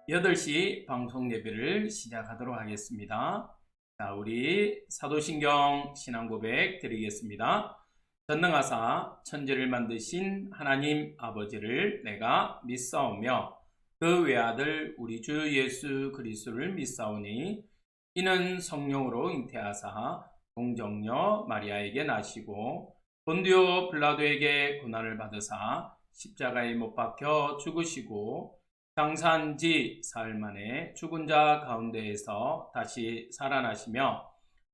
8시 방송 예배를 시작하도록 하겠습니다. 자, 우리 사도신경 신앙고백 드리겠습니다. 전능하사 천지를 만드신 하나님 아버지를 내가 믿사오며 그 외아들 우리 주 예수 그리스도를 믿사오니 이는 성령으로 잉태하사 동정녀 마리아에게 나시고 본디오 빌라도에게 고난을 받으사 십자가에 못 박혀 죽으시고 장사한 지 사흘 만에 죽은 자 가운데에서 다시 살아나시며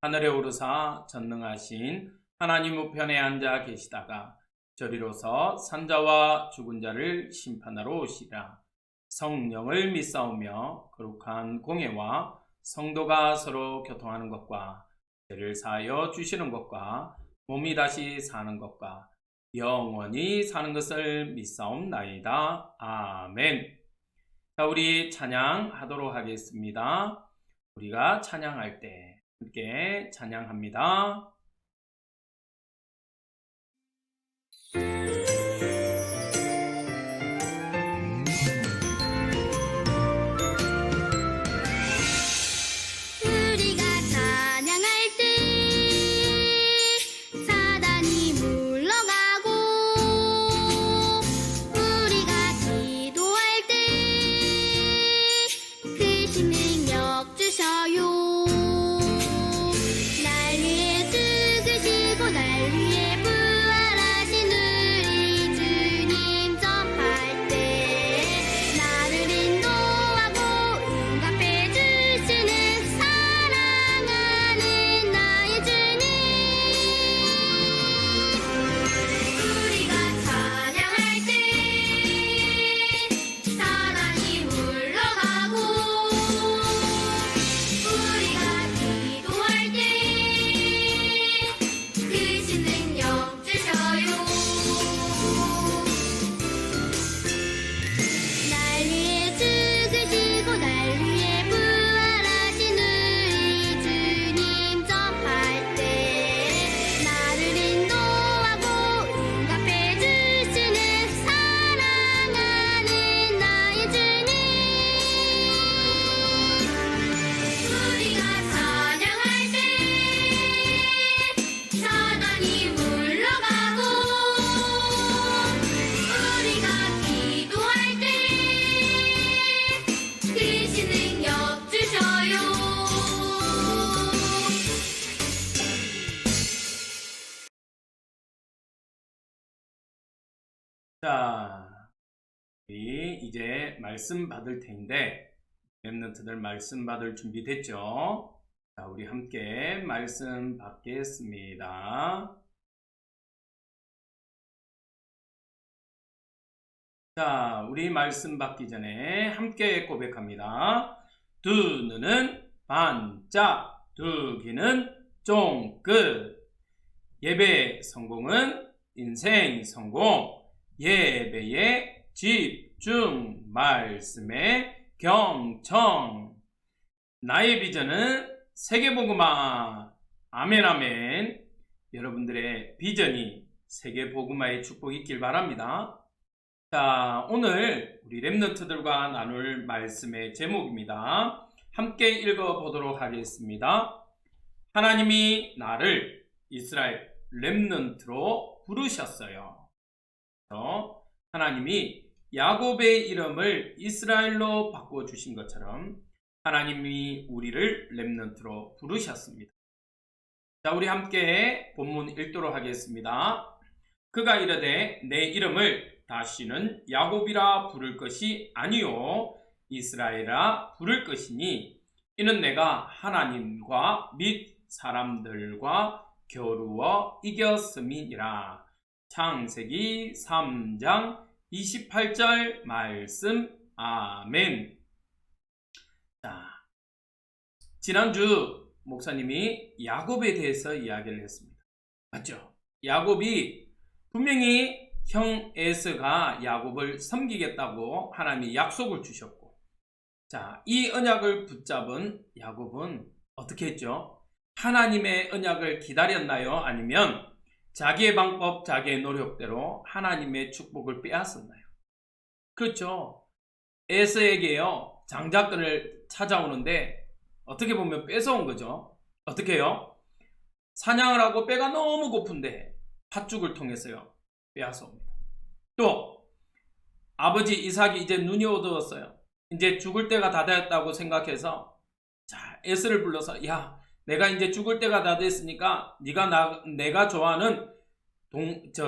하늘에 오르사 전능하신 하나님 우편에 앉아 계시다가 저리로서 산자와 죽은 자를 심판하러 오시리라. 성령을 믿사오며 거룩한 공예와 성도가 서로 교통하는 것과 죄를 사하여 주시는 것과 몸이 다시 사는 것과 영원히 사는 것을 믿사옵나이다. 아멘. 자, 우리 찬양하도록 하겠습니다. 우리가 찬양할 때 함께 찬양합니다. 우리가 찬양할 때 사단이 물러가고 우리가 기도할 때 크신 능력 주셔요. 날 위해 죽으시고 날 위해 부활하신 우리 주님 접할 때 나를 인도하고 응답해 주시는 사랑하는 나의 주님. 우리가 찬양할 때 사단이 물러가고 우리가 기도할 때 크신 능력 주셔요. 날 위해 죽으시고 날 위해 부활하신 우리 주님 접할 때 나를 인도하고 응답해 주시는 사랑하는 나의 주님. 우리가 찬양할 때 사단이 물러가고 우리가 기도할 때 크신 능력 주셔요. 자, 우리 이제 말씀 받을 텐데 렘넌트들 말씀 받을 준비 됐죠? 자, 우리 함께 말씀 받겠습니다. 자, 우리 말씀 받기 전에 함께 고백합니다. 두 눈은 반짝, 두 귀는 쫑긋. 예배 성공은 인생 성공. 예배에 집중, 말씀에 경청. 나의 비전은 세계복음화. 아멘, 아멘. 여러분들의 비전이 세계복음화의 축복이 있길 바랍니다. 자, 오늘 우리 렘넌트들과 나눌 말씀의 제목입니다. 함께 읽어보도록 하겠습니다. 하나님이 나를 이스라엘 렘넌트로 부르셨어요. 하나님이 야곱의 이름을 이스라엘로 바꿔주신 것처럼 하나님이 우리를 렘넌트로 부르셨습니다. 자, 우리 함께 본문 읽도록 하겠습니다. 그가 이르되 내 이름을 다시는 야곱이라 부를 것이 아니요 이스라엘이라 부를 것이니 이는 내가 하나님과 및 사람들과 겨루어 이겼음이니라. 창세기 3장 28절 말씀. 아멘. 자, 지난주 목사님이 야곱에 대해서 이야기를 했습니다. 맞죠? 야곱이 분명히 형 에서가 야곱을 섬기겠다고 하나님이 약속을 주셨고, 자, 이 언약을 붙잡은 야곱은 어떻게 했죠? 하나님의 언약을 기다렸나요? 아니면 자기의 방법, 자기의 노력대로 하나님의 축복을 빼앗았나요? 그렇죠. 에서에게요, 장자권을 찾아오는데 어떻게 보면 뺏어온 거죠. 어떻게 해요? 사냥을 하고 배가 너무 고픈데 팥죽을 통해서요 빼앗아 옵니다. 또 아버지 이삭이 이제 눈이 어두웠어요. 이제 죽을 때가 다 되었다고 생각해서 자 에스를 불러서 야 내가 이제 죽을 때가 다 됐으니까 네가 내가 좋아하는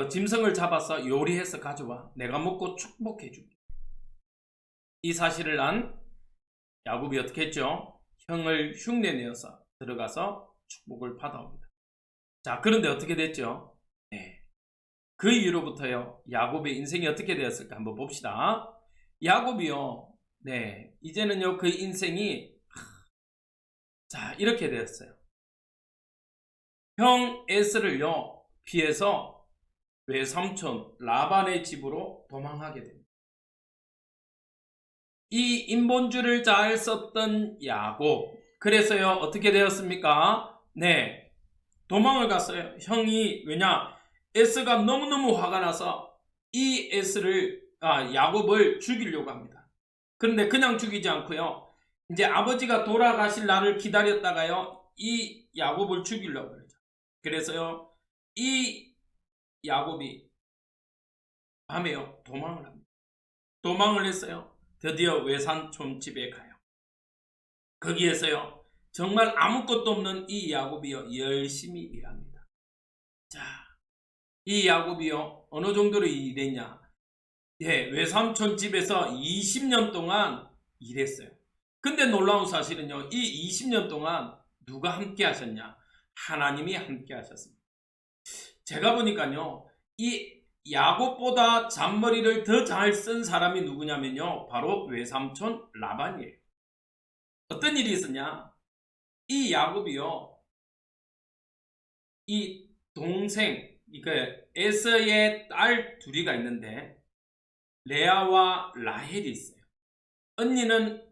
짐승을 잡아서 요리해서 가져와. 내가 먹고 축복해 줄게. 이 사실을 안 야곱이 어떻게 했죠? 형을 흉내내어서 들어가서 축복을 받아옵니다. 자, 그런데 어떻게 됐죠? 네. 그 이후로부터요, 야곱의 인생이 어떻게 되었을까 한번 봅시다. 야곱이요, 네, 이제는요, 그 인생이, 자, 이렇게 되었어요. 형 에스를요, 피해서 외삼촌 라반의 집으로 도망하게 됩니다. 이 인본주의를 잘 썼던 야곱, 그래서요, 어떻게 되었습니까? 네, 도망을 갔어요. 형이, 왜냐, 에스가 너무너무 화가 나서 이 야곱을 죽이려고 합니다. 그런데 그냥 죽이지 않고요, 이제 아버지가 돌아가실 날을 기다렸다가요, 이 야곱을 죽이려고 그러죠. 그래서요, 이 야곱이 밤에요, 도망을 합니다. 도망을 했어요. 드디어 외삼촌 집에 가요. 거기에서요, 정말 아무것도 없는 이 야곱이요, 열심히 일합니다. 자, 이 야곱이요, 어느 정도로 일했냐? 예, 외삼촌 집에서 20년 동안 일했어요. 근데 놀라운 사실은요, 이 20년 동안 누가 함께 하셨냐? 하나님이 함께 하셨습니다. 제가 보니까요, 이 야곱보다 잔머리를 더 잘 쓴 사람이 누구냐면요, 바로 외삼촌 라반이에요. 어떤 일이 있었냐? 이 야곱이요, 이 동생, 그러니까 에서의 딸 둘이가 있는데 레아와 라헬이 있어요. 언니는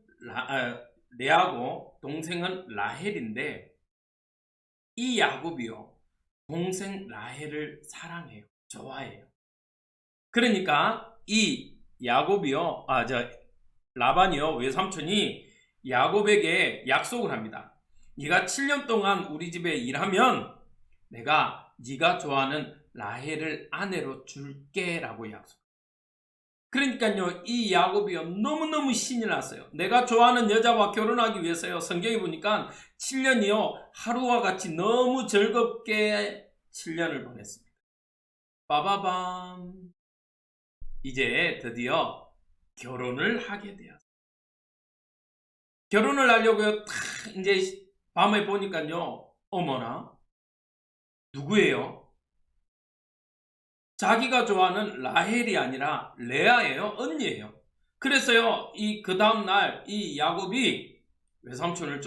레아고 동생은 라헬인데 이 야곱이요, 동생 라헬을 사랑해요. 좋아해요. 그러니까 이 야곱이요, 라반이요, 외삼촌이 야곱에게 약속을 합니다. 네가 7년 동안 우리 집에 일하면 내가 네가 좋아하는 라헬을 아내로 줄게 라고 약속. 그러니까요, 이 야곱이요, 너무너무 신이 났어요. 내가 좋아하는 여자와 결혼하기 위해서요, 성경에 보니까 7년이요, 하루와 같이 너무 즐겁게 7년을 보냈습니다. 빠바밤. 이제 드디어 결혼을 하게 되었어요. 결혼을 하려고요, 탁, 이제 밤에 보니까요, 어머나, 누구예요? 자기가 좋아하는 라헬이 아니라 레아예요. 언니예요. 그래서요, 그 다음날 이 야곱이 외삼촌을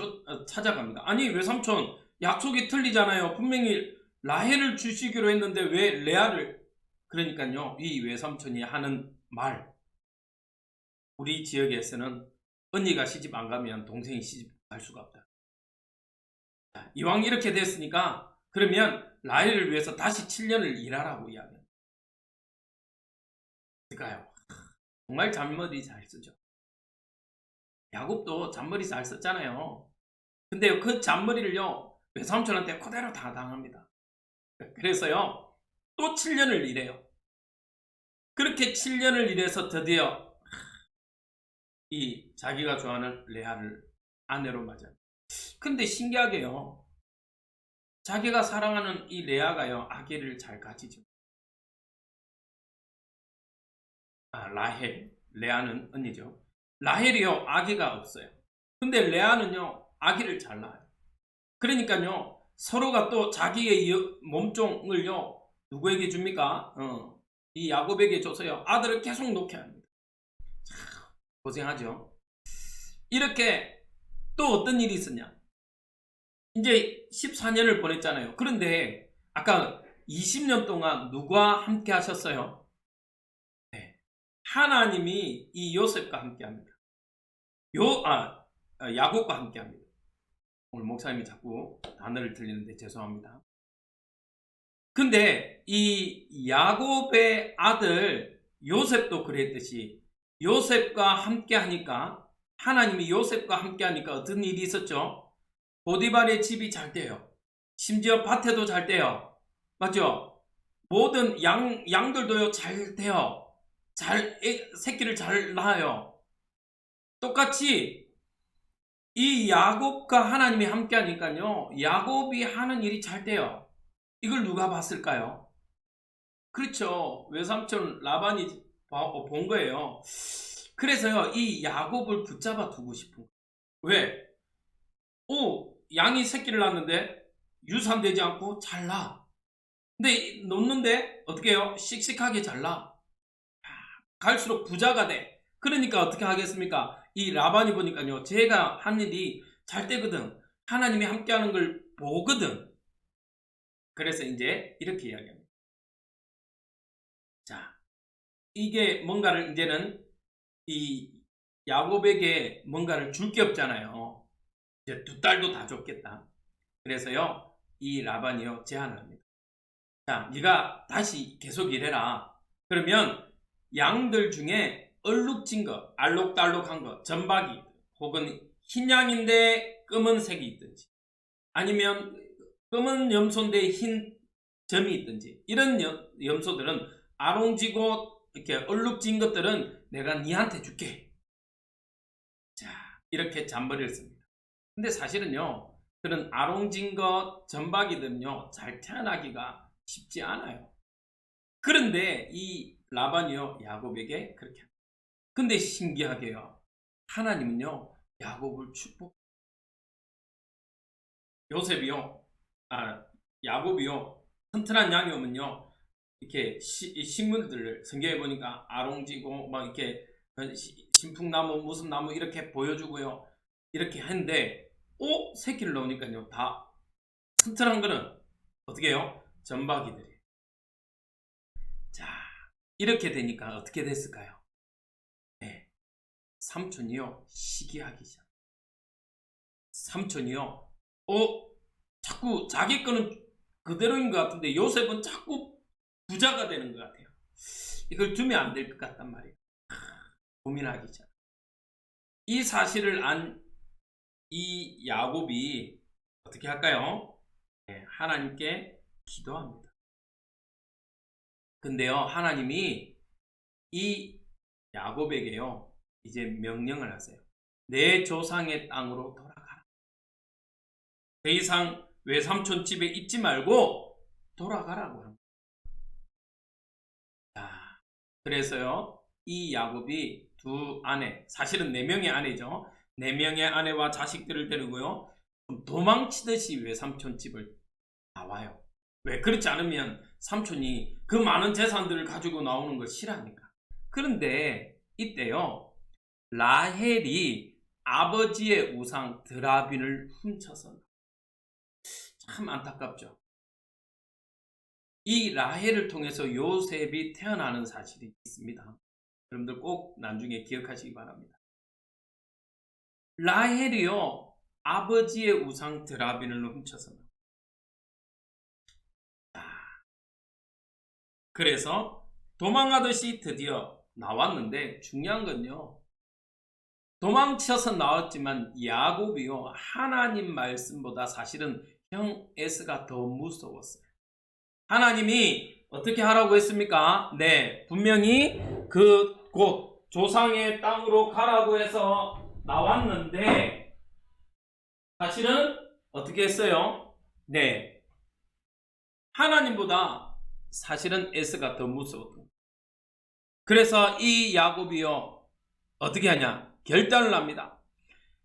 찾아갑니다. 아니, 외삼촌, 약속이 틀리잖아요. 분명히 라헬을 주시기로 했는데 왜 레아를? 그러니까요, 이 외삼촌이 하는 말, 우리 지역에서는 언니가 시집 안 가면 동생이 시집 갈 수가 없다. 이왕 이렇게 됐으니까 그러면 라헬을 위해서 다시 7년을 일하라고 이야기합니다. 그러니까요, 정말 잔머리 잘 쓰죠. 야곱도 잔머리 잘 썼잖아요. 근데 그 잔머리를요, 외삼촌한테 그대로 다 당합니다. 그래서요, 또 7년을 일해요. 그렇게 7년을 일해서 드디어 이 자기가 좋아하는 레아를 아내로 맞아요. 근데 신기하게요, 자기가 사랑하는 이 레아가요, 아기를 잘 가지죠. 라헬, 레아는 언니죠. 라헬이요, 아기가 없어요. 근데 레아는요, 아기를 잘 낳아요. 그러니까요, 서로가 또 자기의 몸종을요, 누구에게 줍니까? 이 야곱에게 줘서요, 아들을 계속 놓게 합니다. 참, 고생하죠. 이렇게 또 어떤 일이 있었냐? 이제 14년을 보냈잖아요. 그런데 아까 20년 동안 누가 함께 하셨어요? 네, 하나님이 이 요셉과 함께 합니다. 야곱과 함께 합니다. 오늘 목사님이 자꾸 단어를 틀리는데 죄송합니다. 근데 이 야곱의 아들 요셉도 그랬듯이 요셉과 함께 하니까 하나님이 요셉과 함께 하니까 어떤 일이 있었죠? 보디발의 집이 잘 돼요. 심지어 밭에도 잘 돼요. 맞죠? 모든 양들도요, 잘 돼요. 새끼를 잘 낳아요. 똑같이 이 야곱과 하나님이 함께 하니까요, 야곱이 하는 일이 잘 돼요. 이걸 누가 봤을까요? 그렇죠. 외삼촌 라반이 본 거예요. 그래서요, 이 야곱을 붙잡아 두고 싶은 거예요. 왜? 양이 새끼를 낳는데 유산되지 않고 잘 낳아. 근데 놓는데 어떻게 해요? 씩씩하게 잘 낳아. 갈수록 부자가 돼. 그러니까 어떻게 하겠습니까? 이 라반이 보니까요, 제가 한 일이 잘 되거든. 하나님이 함께하는 걸 보거든. 그래서 이제 이렇게 이야기합니다. 자, 이게 뭔가를 이제는 이 야곱에게 뭔가를 줄 게 없잖아요. 이제 두 딸도 다 줬겠다. 그래서요, 이 라반이요, 제안을 합니다. 자, 네가 다시 계속 일해라. 그러면 양들 중에 얼룩진 거, 알록달록한 거, 점박이, 혹은 흰 양인데 검은색이 있든지, 아니면 검은 염소인데 흰 점이 있든지, 이런 염소들은 아롱지고 이렇게 얼룩진 것들은 내가 니한테 줄게. 자, 이렇게 잔머리를 씁니다. 근데 사실은요, 그런 아롱진 것, 점박이들은요, 잘 태어나기가 쉽지 않아요. 그런데 이 라반이요, 야곱에게 그렇게 합니다. 근데 신기하게요, 하나님은요, 야곱을 축복. 야곱이요, 튼튼한 양이 오면요, 이렇게 식물들을 성경에 보니까 아롱지고 막 이렇게 신풍나무 무슨 나무 이렇게 보여주고요, 이렇게 했는데 새끼를 넣으니까요, 다 튼튼한 거는 어떻게 해요? 점박이들이. 자, 이렇게 되니까 어떻게 됐을까요? 네, 삼촌이요, 시기하기 시작. 삼촌이요, 자꾸 자기 거는 그대로인 것 같은데 요셉은 자꾸 부자가 되는 것 같아요. 이걸 두면 안 될 것 같단 말이에요. 고민하기 전. 이 사실을 안 이 야곱이 어떻게 할까요? 네, 하나님께 기도합니다. 근데요, 하나님이 이 야곱에게요, 이제 명령을 하세요. 내 조상의 땅으로 돌아가라. 더 이상 외삼촌 집에 있지 말고 돌아가라고 합니다. 자, 그래서요, 이 야곱이 두 아내, 사실은 4명의 아내죠. 4명의 아내와 자식들을 데리고요, 좀 도망치듯이 외삼촌 집을 나와요. 왜? 그렇지 않으면 삼촌이 그 많은 재산들을 가지고 나오는 걸 싫어하니까. 그런데 이때요, 라헬이 아버지의 우상 드라빈을 훔쳐서, 참 안타깝죠. 이 라헬을 통해서 요셉이 태어나는 사실이 있습니다. 여러분들 꼭 나중에 기억하시기 바랍니다. 라헬이요, 아버지의 우상 드라빈을 훔쳐서. 그래서 도망가듯이 드디어 나왔는데, 중요한 건요, 도망쳐서 나왔지만 야곱이요, 하나님 말씀보다 사실은 형 에스가 더 무서웠어요. 하나님이 어떻게 하라고 했습니까? 네, 분명히 그 곳 조상의 땅으로 가라고 해서 나왔는데, 사실은 어떻게 했어요? 네, 하나님보다 사실은 에스가 더 무서웠던. 그래서 이 야곱이요, 어떻게 하냐? 결단을 합니다.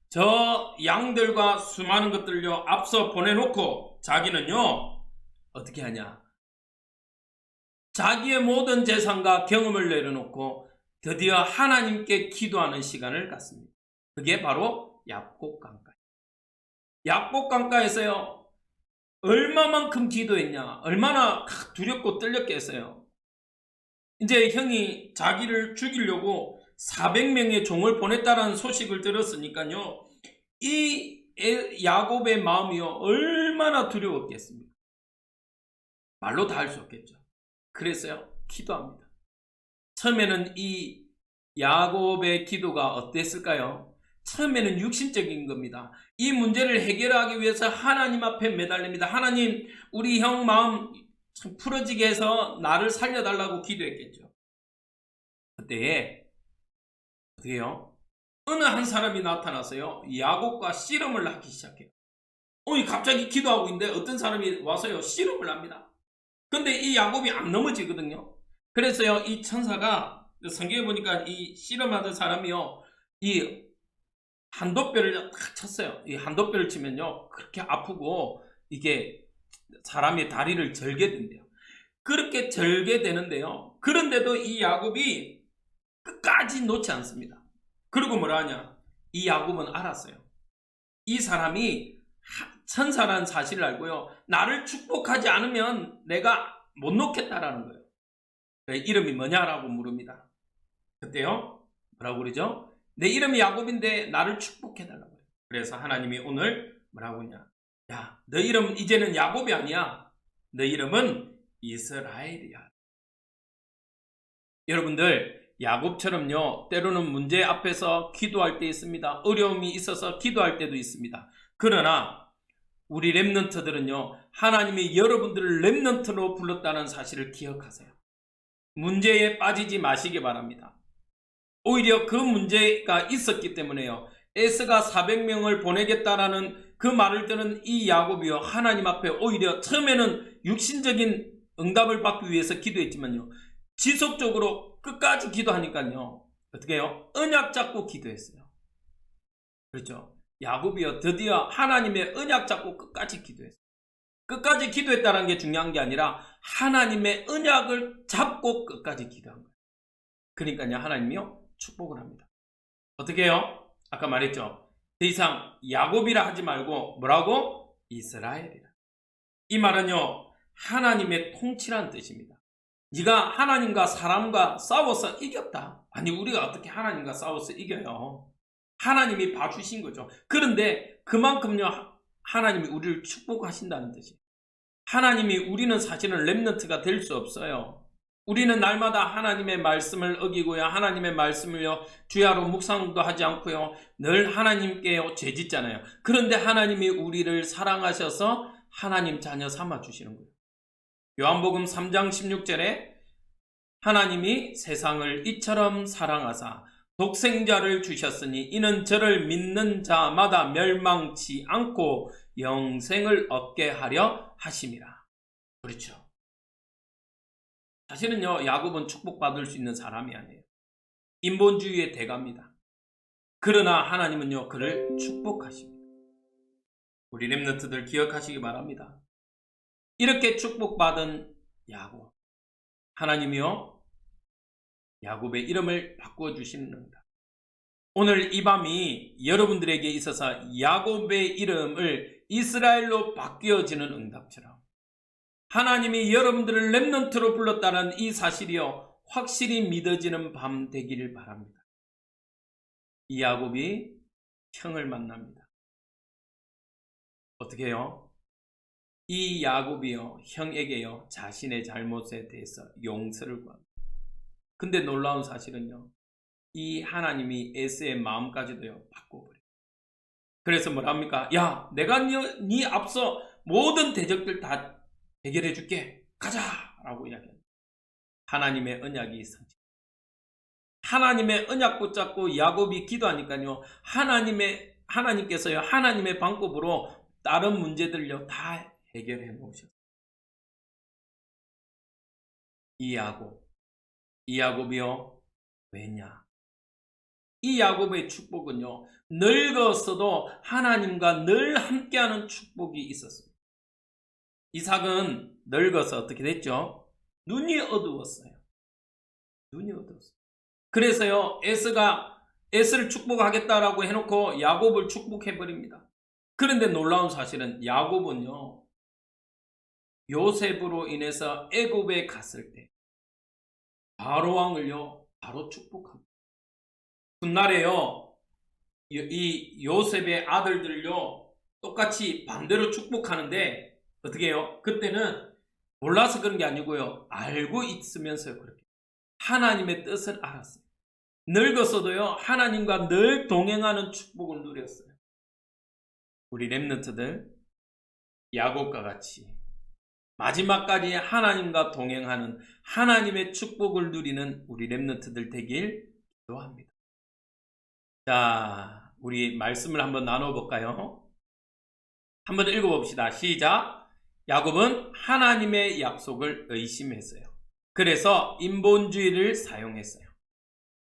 저 양들과 수많은 것들요, 앞서 보내놓고 자기는요, 어떻게 하냐? 자기의 모든 재산과 경험을 내려놓고 드디어 하나님께 기도하는 시간을 갖습니다. 그게 바로 얍곡강가. 얍곡강가에서요, 얼마만큼 기도했냐, 얼마나 두렵고 떨렸겠어요. 이제 형이 자기를 죽이려고 400명의 종을 보냈다는 소식을 들었으니까요, 이 야곱의 마음이요, 얼마나 두려웠겠습니까? 말로 다 할 수 없겠죠. 그래서요, 기도합니다. 처음에는 이 야곱의 기도가 어땠을까요? 처음에는 육신적인 겁니다. 이 문제를 해결하기 위해서 하나님 앞에 매달립니다. 하나님, 우리 형 마음 참 풀어지게 해서 나를 살려달라고 기도했겠죠. 그때 어떻게 해요? 어느 한 사람이 나타나서요, 야곱과 씨름을 하기 시작해요. 갑자기 기도하고 있는데 어떤 사람이 와서요, 씨름을 합니다. 근데 이 야곱이 안 넘어지거든요. 그래서요, 이 천사가 성경에 보니까 이 씨름하던 사람이요, 이 한도뼈를 탁 쳤어요. 이 한도뼈를 치면요, 그렇게 아프고 이게 사람의 다리를 절게 된대요. 그렇게 절게 되는데요. 그런데도 이 야곱이 끝까지 놓지 않습니다. 그리고 뭐라 하냐? 이 야곱은 알았어요. 이 사람이 천사라는 사실을 알고요, 나를 축복하지 않으면 내가 못 놓겠다라는 거예요. 이름이 뭐냐라고 물읍니다. 그때요, 뭐라고 그러죠? 내 이름이 야곱인데 나를 축복해달라고 해요. 그래서 하나님이 오늘 뭐라고 하냐? 야, 너 이름 이제는 야곱이 아니야. 너 이름은 이스라엘이야. 여러분들, 야곱처럼요, 때로는 문제 앞에서 기도할 때 있습니다. 어려움이 있어서 기도할 때도 있습니다. 그러나 우리 렘넌트들은요, 하나님이 여러분들을 렘넌트로 불렀다는 사실을 기억하세요. 문제에 빠지지 마시기 바랍니다. 오히려 그 문제가 있었기 때문에요, 에스가 400명을 보내겠다라는 그 말을 듣는 이 야곱이요, 하나님 앞에 오히려 처음에는 육신적인 응답을 받기 위해서 기도했지만요, 지속적으로 끝까지 기도하니까요, 어떻게 해요? 언약 잡고 기도했어요. 그렇죠? 야곱이요, 드디어 하나님의 언약 잡고 끝까지 기도했어요. 끝까지 기도했다는 게 중요한 게 아니라 하나님의 언약을 잡고 끝까지 기도한 거예요. 그러니까요, 하나님이요, 축복을 합니다. 어떻게 해요? 아까 말했죠? 더 이상 야곱이라 하지 말고 뭐라고? 이스라엘이라. 이 말은요, 하나님의 통치란 뜻입니다. 네가 하나님과 사람과 싸워서 이겼다. 아니, 우리가 어떻게 하나님과 싸워서 이겨요? 하나님이 봐주신 거죠. 그런데 그만큼요, 하나님이 우리를 축복하신다는 뜻이에요. 하나님이, 우리는 사실은 렘넌트가 될 수 없어요. 우리는 날마다 하나님의 말씀을 어기고요, 하나님의 말씀을요, 주야로 묵상도 하지 않고요, 늘 하나님께 죄짓잖아요. 그런데 하나님이 우리를 사랑하셔서 하나님 자녀 삼아 주시는 거예요. 요한복음 3장 16절에 하나님이 세상을 이처럼 사랑하사 독생자를 주셨으니 이는 저를 믿는 자마다 멸망치 않고 영생을 얻게 하려 하심이라. 그렇죠. 사실은요, 야곱은 축복받을 수 있는 사람이 아니에요. 인본주의의 대가입니다. 그러나 하나님은요, 그를 축복하십니다. 우리 렘넌트들 기억하시기 바랍니다. 이렇게 축복받은 야곱, 하나님이요, 야곱의 이름을 바꾸어 주시는다. 오늘 이 밤이 여러분들에게 있어서 야곱의 이름을 이스라엘로 바뀌어지는 응답처럼 하나님이 여러분들을 렘넌트로 불렀다는 이 사실이요, 확실히 믿어지는 밤 되기를 바랍니다. 이 야곱이 형을 만납니다. 어떻게 해요? 이 야곱이요, 형에게요, 자신의 잘못에 대해서 용서를 구합니다. 근데 놀라운 사실은요, 이 하나님이 에스의 마음까지도요, 바꿔버려요. 그래서 뭐랍니까? 야, 내가 네 앞서 모든 대적들 다 해결해 줄게. 가자! 라고 이야기합니다. 하나님의 언약이 성취. 하나님의 언약 붙잡고 야곱이 기도하니까요, 하나님께서요, 하나님의 방법으로 다른 문제들요, 다 해결해 놓으셨어요. 이 야곱이요, 왜냐? 이 야곱의 축복은요, 늙었어도 하나님과 늘 함께하는 축복이 있었습니다. 이삭은 늙어서 어떻게 됐죠? 눈이 어두웠어요. 눈이 어두웠어요. 그래서요, 에스를 축복하겠다라고 해놓고 야곱을 축복해버립니다. 그런데 놀라운 사실은 야곱은요, 요셉으로 인해서 애굽에 갔을 때 바로 왕을요, 바로 축복합니다. 훗날에요, 이 요셉의 아들들요, 똑같이 반대로 축복하는데 어떻게 해요? 그때는 몰라서 그런 게 아니고요, 알고 있으면서요, 그렇게 하나님의 뜻을 알았어요. 늙었어도요, 하나님과 늘 동행하는 축복을 누렸어요. 우리 렘넌트들, 야곱과 같이 마지막까지 하나님과 동행하는 하나님의 축복을 누리는 우리 렘넌트들 되길 기도합니다. 자, 우리 말씀을 한번 나눠볼까요? 한번 읽어봅시다. 시작. 야곱은 하나님의 약속을 의심했어요. 그래서 인본주의를 사용했어요.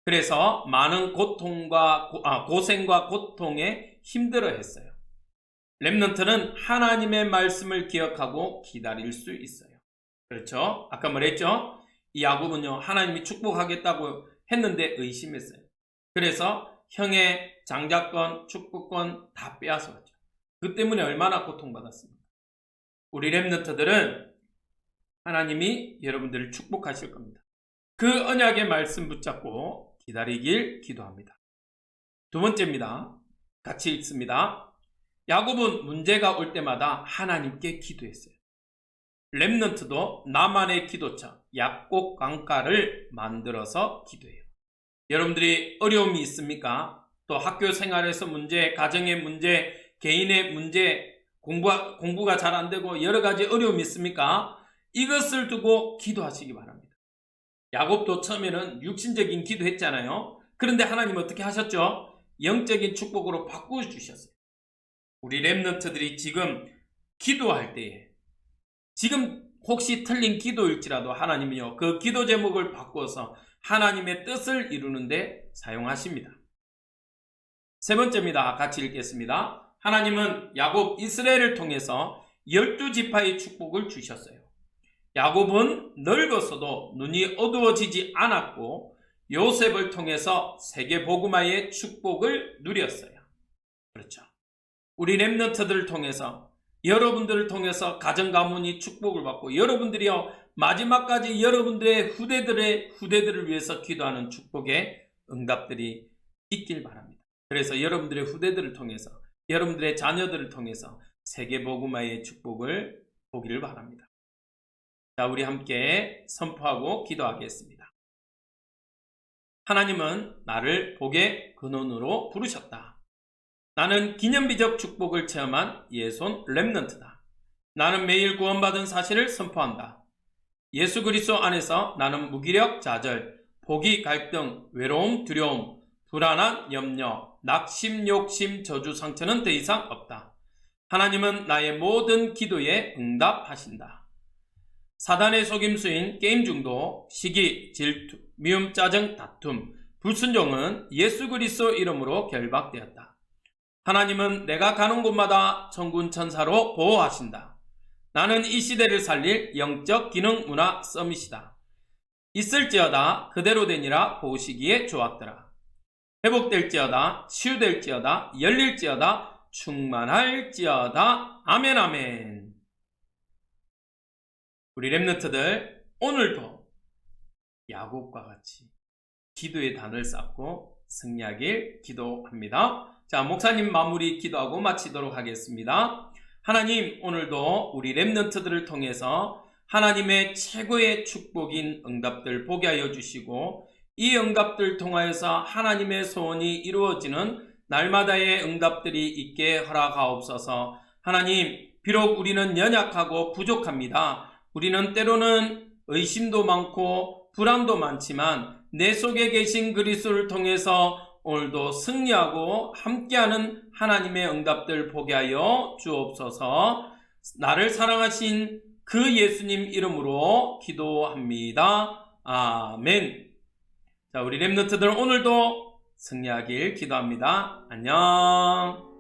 그래서 많은 고생과 고통에 힘들어했어요. 렘넌트는 하나님의 말씀을 기억하고 기다릴 수 있어요. 그렇죠? 아까 말했죠? 이 야곱은요, 하나님이 축복하겠다고 했는데 의심했어요. 그래서 형의 장자권, 축복권 다 빼앗았죠. 그 때문에 얼마나 고통받았습니까? 우리 렘넌트들은 하나님이 여러분들을 축복하실 겁니다. 그 언약의 말씀 붙잡고 기다리길 기도합니다. 두 번째입니다. 같이 읽습니다. 야곱은 문제가 올 때마다 하나님께 기도했어요. 렘넌트도 나만의 기도처, 약곡 강가를 만들어서 기도해요. 여러분들이 어려움이 있습니까? 또 학교 생활에서 문제, 가정의 문제, 개인의 문제, 공부가 잘 안 되고 여러 가지 어려움이 있습니까? 이것을 두고 기도하시기 바랍니다. 야곱도 처음에는 육신적인 기도했잖아요. 그런데 하나님 어떻게 하셨죠? 영적인 축복으로 바꾸어주셨어요. 우리 렘넌트들이 지금 기도할 때에 지금 혹시 틀린 기도일지라도 하나님이요, 그 기도 제목을 바꾸어서 하나님의 뜻을 이루는데 사용하십니다. 세 번째입니다. 같이 읽겠습니다. 하나님은 야곱 이스라엘을 통해서 12지파의 축복을 주셨어요. 야곱은 늙었어도 눈이 어두워지지 않았고 요셉을 통해서 세계 복음화의 축복을 누렸어요. 그렇죠. 우리 렘넌트들을 통해서, 여러분들을 통해서 가정 가문이 축복을 받고 여러분들이요, 마지막까지 여러분들의 후대들을 위해서 기도하는 축복의 응답들이 있길 바랍니다. 그래서 여러분들의 후대들을 통해서, 여러분들의 자녀들을 통해서 세계 복음화의 축복을 보기를 바랍니다. 자, 우리 함께 선포하고 기도하겠습니다. 하나님은 나를 복의 근원으로 부르셨다. 나는 기념비적 축복을 체험한 예손 렘넌트다. 나는 매일 구원받은 사실을 선포한다. 예수 그리스도 안에서 나는 무기력, 좌절, 포기, 갈등, 외로움, 두려움, 불안한 염려, 낙심, 욕심, 저주, 상처는 더 이상 없다. 하나님은 나의 모든 기도에 응답하신다. 사단의 속임수인 게임 중독, 시기, 질투, 미움, 짜증, 다툼, 불순종은 예수 그리스도 이름으로 결박되었다. 하나님은 내가 가는 곳마다 천군 천사로 보호하신다. 나는 이 시대를 살릴 영적 기능 문화 서밋이다. 있을지어다 그대로 되니라 보시기에 좋았더라. 회복될지어다 치유될지어다 열릴지어다 충만할지어다. 아멘 아멘. 우리 렘넌트들, 오늘도 야곱과 같이 기도의 단을 쌓고 승리하길 기도합니다. 자, 목사님 마무리 기도하고 마치도록 하겠습니다. 하나님, 오늘도 우리 렘넌트들을 통해서 하나님의 최고의 축복인 응답들 보게 하여 주시고, 이 응답들 통하여서 하나님의 소원이 이루어지는 날마다의 응답들이 있게 허락하옵소서. 하나님, 비록 우리는 연약하고 부족합니다. 우리는 때로는 의심도 많고 불안도 많지만 내 속에 계신 그리스도를 통해서 오늘도 승리하고 함께하는 하나님의 응답들 보게 하여 주옵소서. 나를 사랑하신 그 예수님 이름으로 기도합니다. 아멘. 자, 우리 렘넌트들 오늘도 승리하길 기도합니다. 안녕.